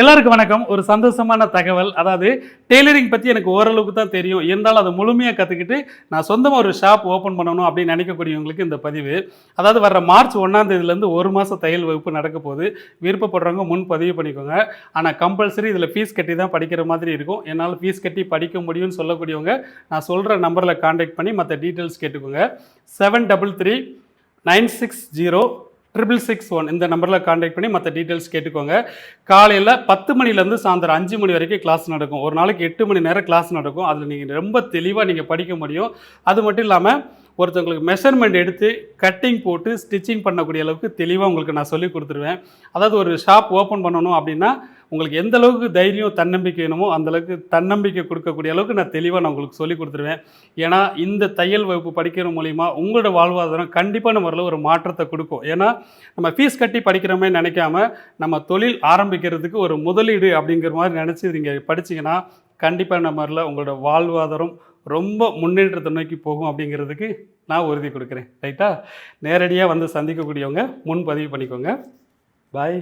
எல்லாருக்கும் வணக்கம். ஒரு சந்தோஷமான தகவல். அதாவது டெய்லரிங் பற்றி எனக்கு ஓரளவுக்கு தான் தெரியும். இருந்தாலும் அதை முழுமையாக கற்றுக்கிட்டு நான் சொந்தமாக ஒரு ஷாப் ஓப்பன் பண்ணணும் அப்படின்னு நினைக்கக்கூடியவங்களுக்கு இந்த பதிவு. அதாவது வர்ற மார்ச் 1ஆம் தேதியிலேருந்து ஒரு மாதம் தையல் வகுப்பு நடக்க போகுது. விருப்பப்படுறவங்க முன் பதிவு பண்ணிக்கோங்க. ஆனால் கம்பல்சரி இதில் ஃபீஸ் கட்டி தான் படிக்கிற மாதிரி இருக்கும். என்னால் ஃபீஸ் கட்டி படிக்க முடியும்னு சொல்லக்கூடியவங்க நான் சொல்கிற நம்பரில் கான்டாக்ட் பண்ணி மற்ற டீட்டெயில்ஸ் கேட்டுக்கோங்க. 7339606661 இந்த நம்பரில் கான்டாக்ட் பண்ணி மற்ற டீட்டெயில்ஸ் கேட்டுக்கோங்க. காலையில் 10 மணிலேருந்து சாயந்தரம் 5 மணி வரைக்கும் கிளாஸ் நடக்கும். ஒரு நாளைக்கு 8 மணி நேரம் கிளாஸ் நடக்கும். அதில் நீங்கள் ரொம்ப தெளிவாக நீங்கள் படிக்க முடியும். அது மட்டும் இல்லாமல் ஒருத்தவங்களுக்கு மெஷர்மெண்ட் எடுத்து கட்டிங் போட்டு ஸ்டிச்சிங் பண்ணக்கூடிய அளவுக்கு தெளிவாக உங்களுக்கு நான் சொல்லி கொடுத்துருவேன். அதாவது ஒரு ஷாப் ஓப்பன் பண்ணணும் அப்படின்னா உங்களுக்கு எந்த அளவுக்கு தைரியம் தன்னம்பிக்கை வேணுமோ அந்தளவுக்கு தன்னம்பிக்கை கொடுக்கக்கூடிய அளவுக்கு நான் தெளிவாக நான் உங்களுக்கு சொல்லி கொடுத்துருவேன். ஏன்னா இந்த தையல் வகுப்பு படிக்கிற மூலிமா உங்களோட வாழ்வாதாரம் கண்டிப்பான முறையில் ஒரு மாற்றத்தை கொடுக்கும். ஏன்னா நம்ம ஃபீஸ் கட்டி படிக்கிறோமே நினைக்காம நம்ம தொழில் ஆரம்பிக்கிறதுக்கு ஒரு முதலீடு அப்படிங்கிற மாதிரி நினச்சி நீங்கள் படிச்சிங்கன்னா கண்டிப்பான முறையில் உங்களோட வாழ்வாதாரம் ரொம்ப முன்னேற்றத்தை நோக்கி போகும் அப்படிங்கிறதுக்கு நான் உறுதி கொடுக்குறேன். ரைட்டா? நேரடியாக வந்து சந்திக்கக்கூடியவங்க முன்பதிவு பண்ணிக்கோங்க. பாய்.